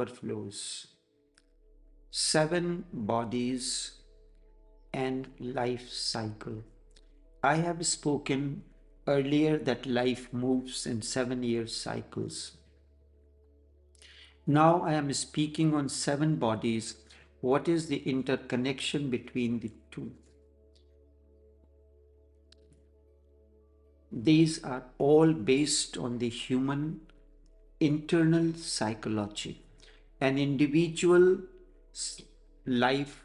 Overflows. 7 bodies and life cycle. I have spoken earlier that life moves in 7-year cycles. Now I am speaking on 7 bodies. What is the interconnection between the two? These are all based on the human internal psychology. An life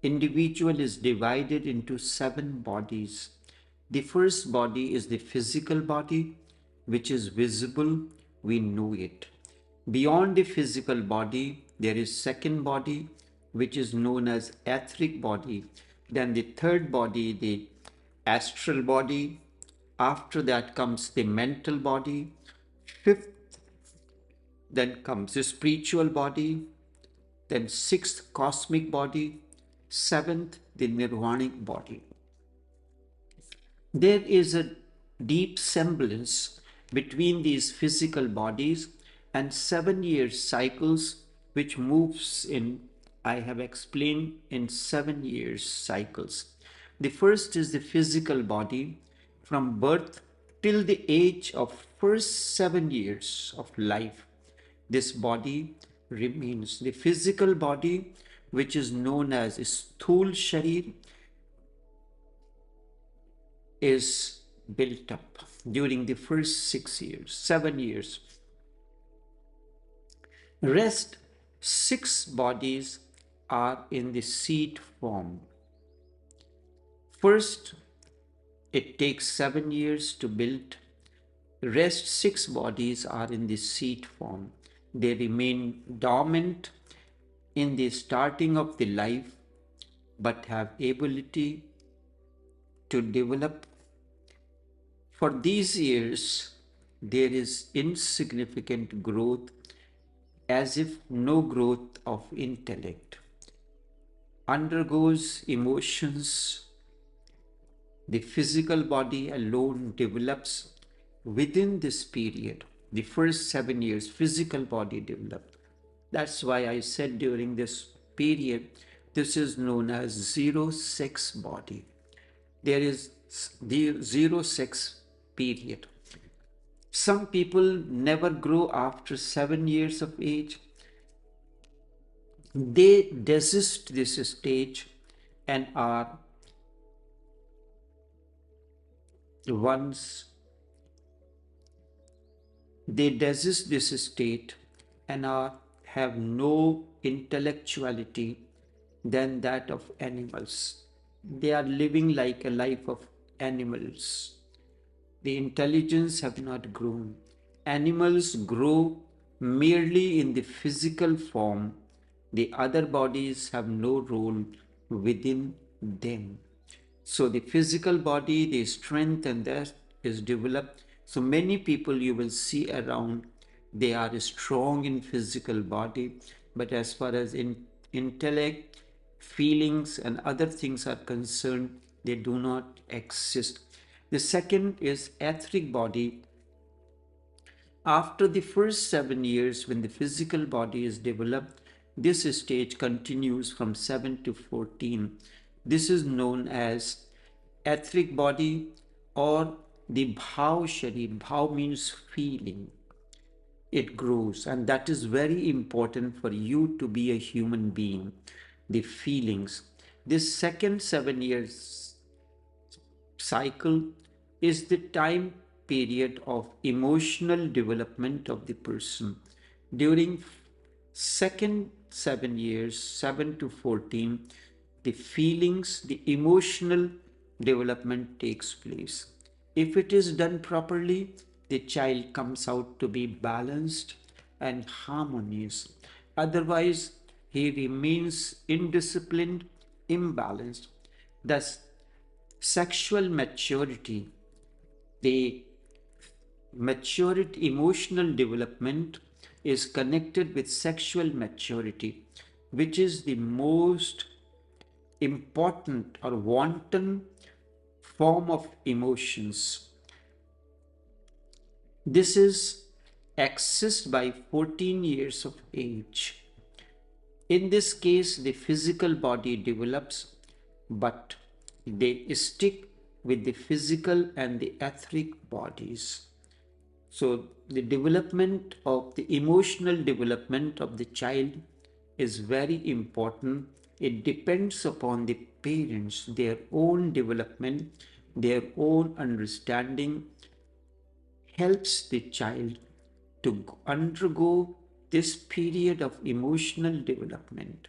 individual is divided into 7 bodies. The first body is the physical body, which is visible, we know it. Beyond the physical body, there is second body, which is known as etheric body. Then the third body, the astral body. After that comes the mental body. Fifth, then comes the spiritual body. Then sixth, cosmic body. Seventh, the nirvanic body. There is a deep semblance between these physical bodies and 7-year cycles, which moves in, I have explained, in 7-year cycles. The first is the physical body. From birth till the age of first 7 years of life, this body remains. The physical body, which is known as Sthul Sharir, is built up during the first 6 years, 7 years. Rest 6 bodies are in the seed form. First, it takes 7 years to build. Rest 6 bodies are in the seed form. They remain dormant in the starting of the life, but have ability to develop. For these years, there is insignificant growth, as if no growth of intellect. Undergoes emotions. The physical body alone develops within this period. The first 7 years, physical body develops. That's why I said during this period, this is known as zero sex body. There is the zero sex period. Some people never grow after 7 years of age. They desist this stage and are once they desist this state and have no intellectuality than that of animals. They are living like a life of animals. The intelligence have not grown. Animals grow merely in the physical form. The other bodies have no role within them. So the physical body, the strength and that is developed. So many people you will see around, they are strong in physical body, but as far as in intellect, feelings and other things are concerned, they do not exist. The second is etheric body. After the first 7 years, when the physical body is developed, this stage continues from 7 to 14. This is known as etheric body or the bhav sharir. Bhav means feeling. It grows, and that is very important for you to be a human being. The feelings. This second 7 years cycle is the time period of emotional development of the person. During second 7 years, 7 to 14, the feelings, the emotional development takes place. If it is done properly, the child comes out to be balanced and harmonious. Otherwise, he remains indisciplined, imbalanced. Thus, sexual maturity, the maturity, emotional development is connected with sexual maturity, which is the most important or wanton form of emotions. This is exist by 14 years of age. In this case, the physical body develops, but they stick with the physical and the etheric bodies. So, the development of the emotional development of the child is very important. It depends upon the parents, their own development, their own understanding helps the child to undergo this period of emotional development,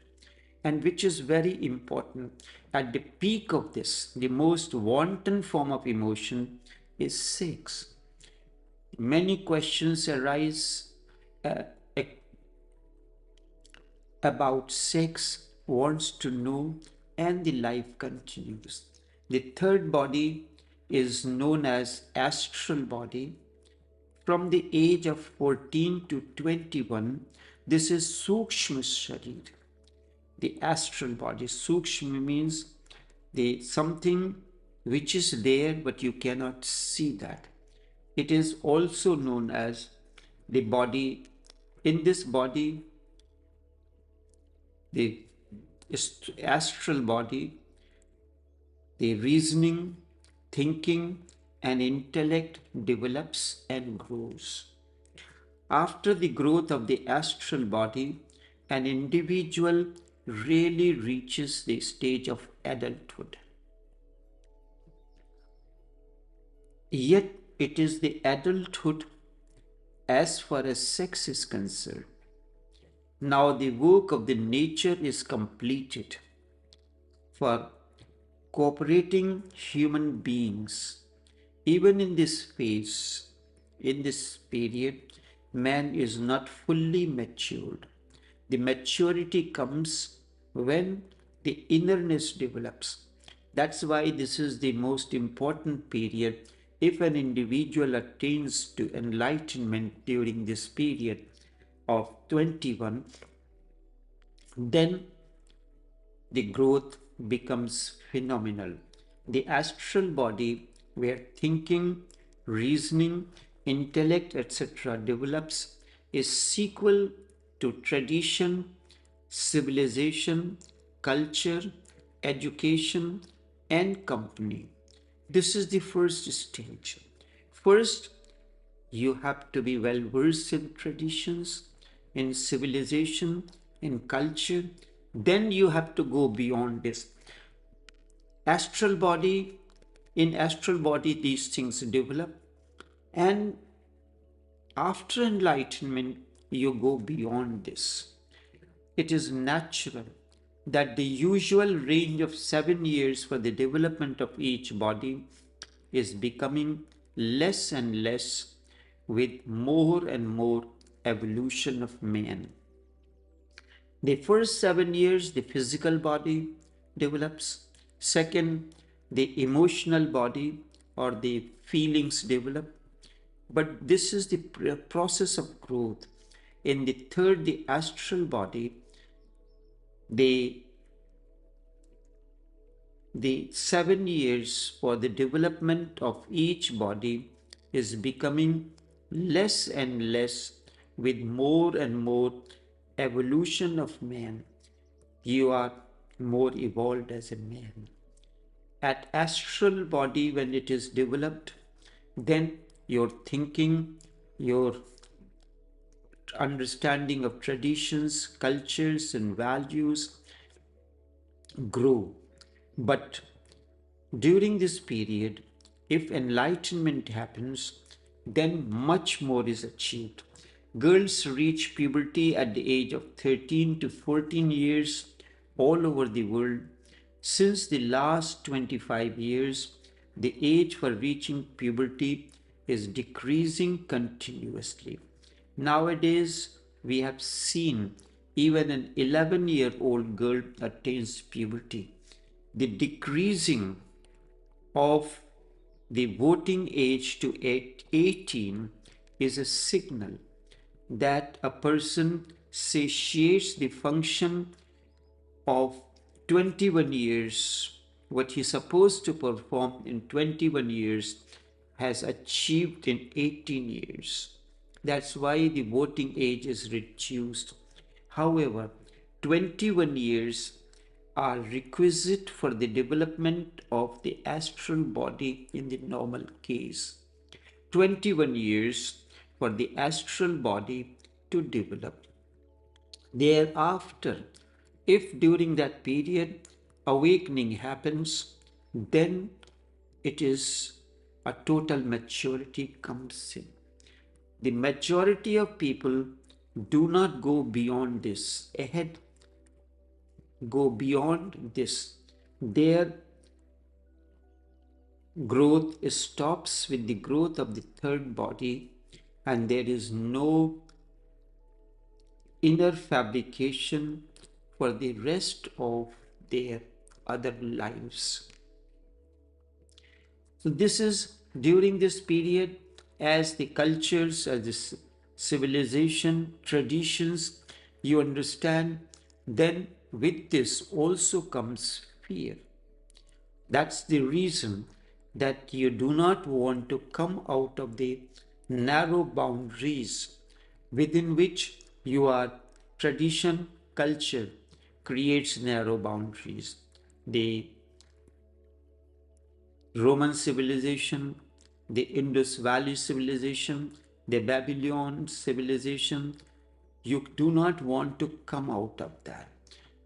and which is very important. At the peak of this, the most wanton form of emotion is sex. Many questions arise uh, about sex, wants to know, and the life continues. The third body is known as astral body. From the age of 14 to 21, this is Sukshma Sharir, the astral body. Sukshma means the something which is there but you cannot see that. It is also known as the body. In this body, the astral body, the reasoning, thinking, and intellect develops and grows. After the growth of the astral body, an individual really reaches the stage of adulthood. Yet it is the adulthood as far as sex is concerned. Now the work of the nature is completed for cooperating human beings. Even in this phase, in this period, man is not fully matured. The maturity comes when the innerness develops. That's why this is the most important period. If an individual attains to enlightenment during this period of 21, then the growth becomes phenomenal. The astral body, where thinking, reasoning, intellect, etc., develops, is sequel to tradition, civilization, culture, education, and company. This is the first stage. First, you have to be well versed in traditions, in civilization, in culture. Then you have to go beyond this. Astral body, in astral body, these things develop. And after enlightenment, you go beyond this. It is natural that the usual range of 7 years for the development of each body is becoming less and less with more and more evolution of man. The first 7 years, the physical body develops. Second, the emotional body or the feelings develop. But this is the process of growth. In the third, the astral body, the 7 years for the development of each body is becoming less and less with more and more evolution of man. You are more evolved as a man. At astral body, when it is developed, then your thinking, your understanding of traditions, cultures, and values grow. But during this period, if enlightenment happens, then much more is achieved. Girls reach puberty at the age of 13 to 14 years all over the world. Since the last 25 years, the age for reaching puberty is decreasing continuously. Nowadays, we have seen even an 11-year-old girl attains puberty. The decreasing of the voting age to 18 is a signal that a person satiates the function of 21 years. What he's supposed to perform in 21 years has achieved in 18 years. That's why the voting age is reduced. However, 21 years are requisite for the development of the astral body in the normal case. 21 years for the astral body to develop. Thereafter, if during that period awakening happens, then it is a total maturity comes in. The majority of people do not go beyond this, go beyond this. Their growth stops with the growth of the third body, and there is no inner fabrication for the rest of their other lives. So this is during this period, as the cultures, as the civilization, traditions, you understand, then with this also comes fear. That's the reason that you do not want to come out of the narrow boundaries within which your tradition, culture creates narrow boundaries. The Roman civilization, the Indus Valley civilization, the Babylon civilization, you do not want to come out of that.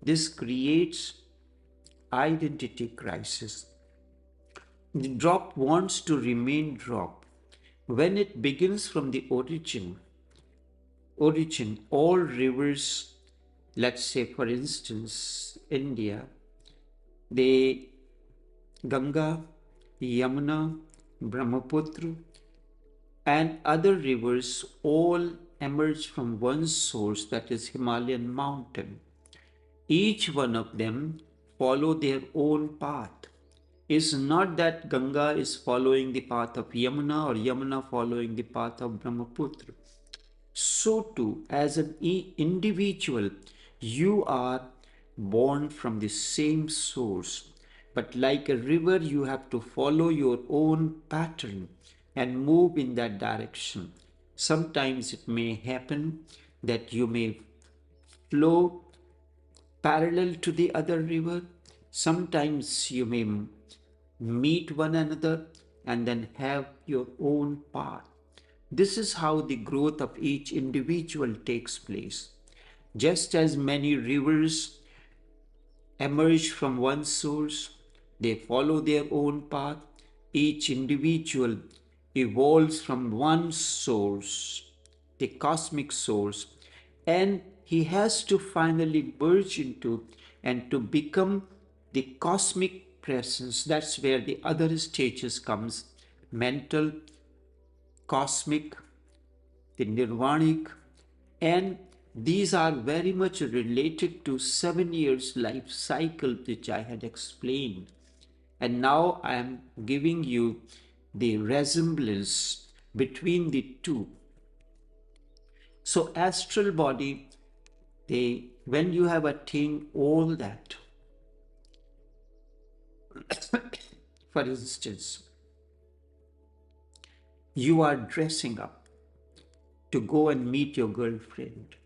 This creates identity crisis. The drop wants to remain drop. When it begins from the origin, all rivers, let's say for instance, India, the Ganga, Yamuna, Brahmaputra, and other rivers all emerge from one source, that is Himalayan mountain. Each one of them follow their own path. It's not that Ganga is following the path of Yamuna or Yamuna following the path of Brahmaputra. So too, as an individual, you are born from the same source. But like a river, you have to follow your own pattern and move in that direction. Sometimes it may happen that you may flow parallel to the other river. Sometimes you may meet one another and then have your own path. This is how the growth of each individual takes place. Just as many rivers emerge from one source, they follow their own path. Each individual evolves from one source, the cosmic source, and he has to finally merge into and to become the cosmic presence. That's where the other stages comes: mental, cosmic, the Nirvanic, and these are very much related to 7 years life cycle which I had explained. And now I am giving you the resemblance between the two. So astral body, when you have attained all that, for instance, you are dressing up to go and meet your girlfriend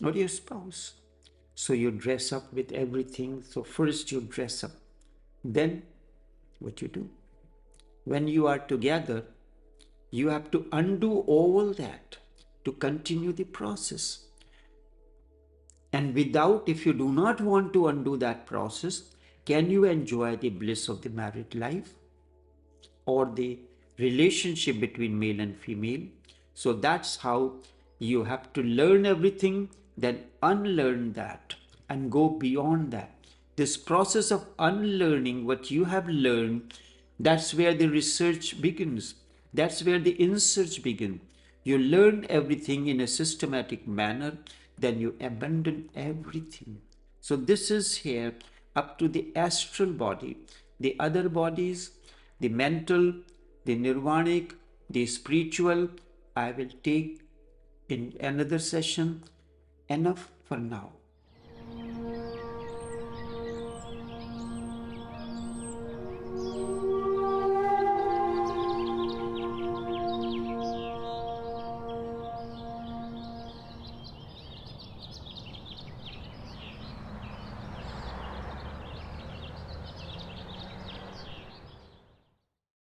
or your spouse. So you dress up with everything. So first you dress up. Then what you do? When you are together, you have to undo all that to continue the process. And without, if you do not want to undo that process, can you enjoy the bliss of the married life or the relationship between male and female? So that's how you have to learn everything, then unlearn that and go beyond that. This process of unlearning what you have learned, that's where the research begins. That's where the in-search begins. You learn everything in a systematic manner, then you abandon everything. So this is here up to the astral body. The other bodies, the mental, the nirvanic, the spiritual, I will take in another session. Enough for now.